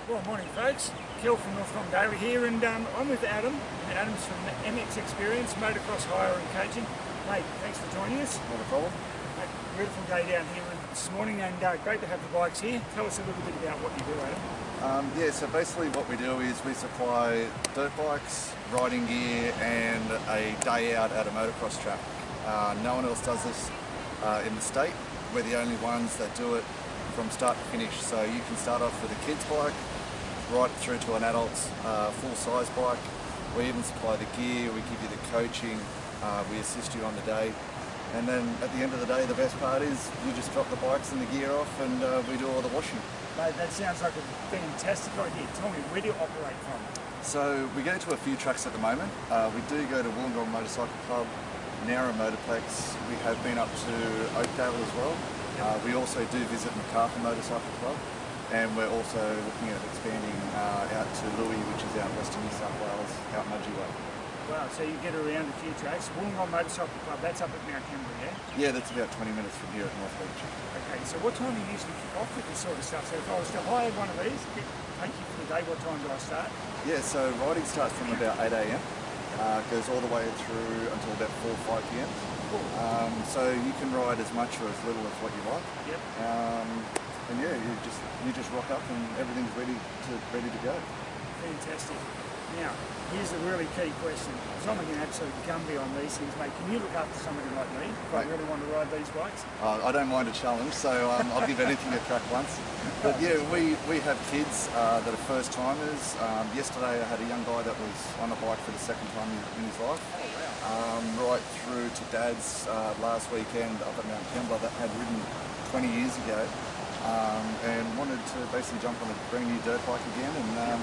Well, morning folks. Kel from Northcom Daily here, and I'm with Adam. Adam's from MX Experience, Motocross Hire and Coaching. Mate, thanks for joining us. Not a problem. Mate, beautiful day down here this morning, and great to have the bikes here. Tell us a little bit about what you do, Adam. Yeah, so basically what we do is we supply dirt bikes, riding gear and a day out at a motocross track. No one else does this in the state. We're the only ones that do it from start to finish. So you can start off with a kid's bike, right through to an adult's full-size bike. We even supply the gear, we give you the coaching, we assist you on the day. And then at the end of the day, the best part is you just drop the bikes and the gear off and we do all the washing. Mate, that sounds like a fantastic idea. Tell me, where do you operate from? So we go to a few tracks at the moment. We do go to Wollongong Motorcycle Club, Nowra Motorplex. We have been up to Oakdale as well. We also do visit Macarthur Motorcycle Club, and we're also looking at expanding out to Louis, which is out western New South Wales, out Mudgee Way. Wow, so you get around a few tracks. Wollongong Motorcycle Club, that's up at Mount Kembra, yeah? Yeah, that's about 20 minutes from here at North Beach. Okay, so what time do you usually kick off with this sort of stuff? So if I was to hire one of these, take you for the day, what time do I start? Yeah, so riding starts from about 8 AM, goes all the way through until about 4 or 5 PM. Cool. So you can ride as much or as little as what you like. Yep. And yeah, you just rock up and everything's ready to go. Fantastic. Now, here's a really key question. I'm an absolute Gumby on these things, mate. Can you look after somebody like me if I really want to ride these bikes? I don't mind a challenge, so I'll give anything a crack once. But yeah, we have kids that are first timers. Yesterday I had a young guy that was on a bike for the second time in his life. Oh, wow. Right through to Dad's last weekend up at Mount Kembla that had ridden 20 years ago and wanted to basically jump on a brand new dirt bike again and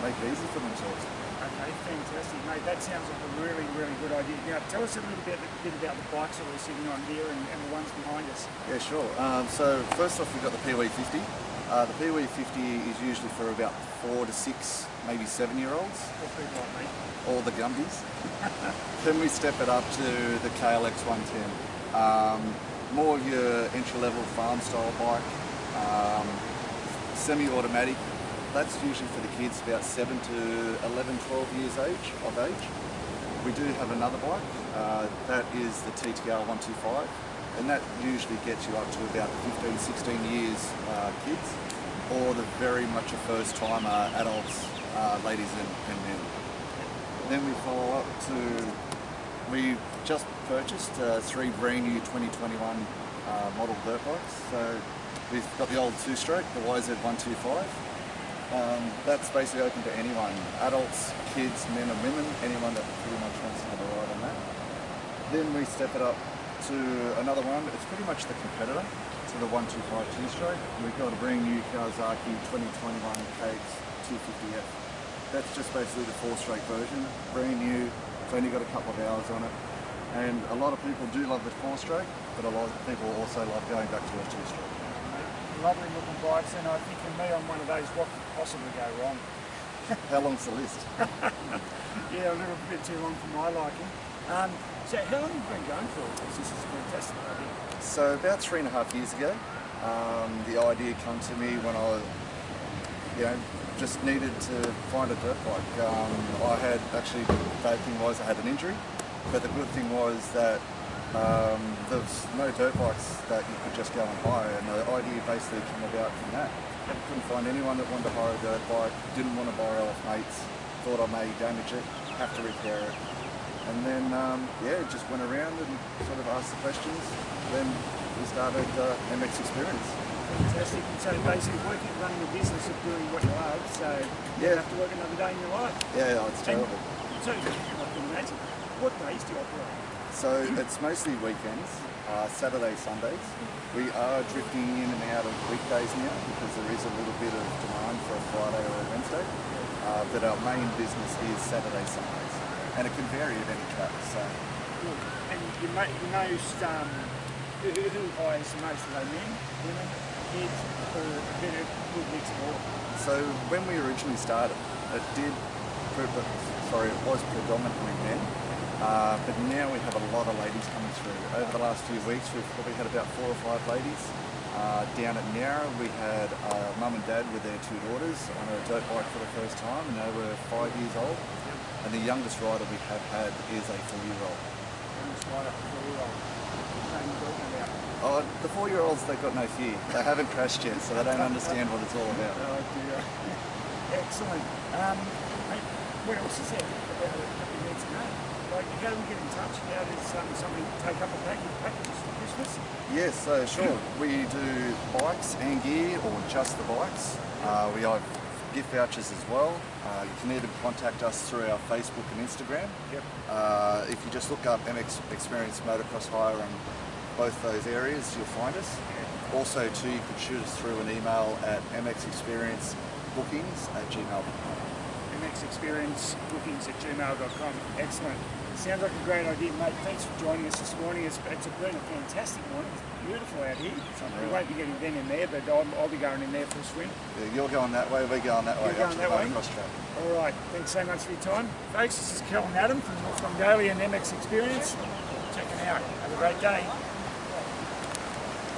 make it easy for themselves. Okay, fantastic, mate. That sounds like a really, really good idea. Now, tell us a little bit about the bikes that we're sitting on here and the ones behind us. Yeah, sure. So first off, we've got the Peewee 50. The Peewee 50 is usually for about 4 to 6, maybe 7-year-olds. For people like me. All the Gumbies. Then we step it up to the KLX 110. More of your entry-level farm-style bike, semi-automatic. That's usually for the kids about 7 to 11, 12 years of age. We do have another bike, that is the TTR 125, and that usually gets you up to about 15, 16 years kids, or the very much a first timer adults, ladies and men. Then we follow up to, we just purchased 3 brand new 2021 model dirt bikes. So we've got the old 2-stroke, the YZ125. That's basically open to anyone, adults, kids, men and women, anyone that pretty much wants to have a ride on that. Then we step it up to another one. It's pretty much the competitor to the 125 2-stroke. We've got a brand new Kawasaki 2021 KX 250F. That's just basically the 4-stroke version, brand new. It's only got a couple of hours on it. And a lot of people do love the 4-stroke, but a lot of people also love going back to a 2-stroke. Lovely looking bikes, and I think in me on one of those, what could possibly go wrong? How long's the list? Yeah, a little bit too long for my liking. So how long have you been going for? Because this is a fantastic idea. So about 3.5 years ago, the idea came to me when I, just needed to find a dirt bike. I had actually, the bad thing was I had an injury, but the good thing was that there was no dirt bikes that you could just go and hire, and the idea basically came about from that. I couldn't find anyone that wanted to hire a dirt bike, didn't want to borrow off mates, thought I may damage it, have to repair it. And then, just went around and sort of asked the questions. Then we started MX Experience. Fantastic. And so basically running a business of doing what you love, so you don't have to work another day in your life. Yeah, it's terrible. So, I can imagine. What days do you operate? So it's mostly weekends, Saturdays, Sundays. We are drifting in and out of weekdays now because there is a little bit of demand for a Friday or a Wednesday. But our main business is Saturdays, Sundays. And it can vary at any track. So. Good. And who hires the most? Are they men, women, kids, or a bit of good mix of all? So when we originally started, it was predominantly men. But now we have a lot of ladies coming through. Over the last few weeks, we've probably had about 4 or 5 ladies Down at Nowra, we had mum and dad with their two daughters on a dirt bike for the first time, and they were 5 years old. And the youngest rider we have had is a 4-year-old. Youngest rider, 4-year-old. What are you talking about? Oh, the 4-year-olds, they've got no fear. They haven't crashed yet, so they don't understand what it's all about. Oh dear. Excellent. Mate, what else is there about it that we need to know? Like, how do we get in touch? How does somebody take up a package for Christmas? Yes, so sure. We do bikes and gear, or just the bikes. We have gift vouchers as well. You can either contact us through our Facebook and Instagram. Yep. If you just look up MX Experience Motocross Hire on both those areas, you'll find us. Also, too, you could shoot us through an email at mxexperience.bookings@gmail.com. mxexperience.bookings@gmail.com. Excellent. Sounds like a great idea, mate. Thanks for joining us this morning. It's been a fantastic morning. It's beautiful out here. We won't be getting Ben in there, but I'll be going in there for a swim. Yeah, you're going that way, we're going that way. You're going that way? Cross track. All right. Thanks so much for your time. Folks, this is Kel and Adam from Daly and MX Experience. Check it out. Have a great day.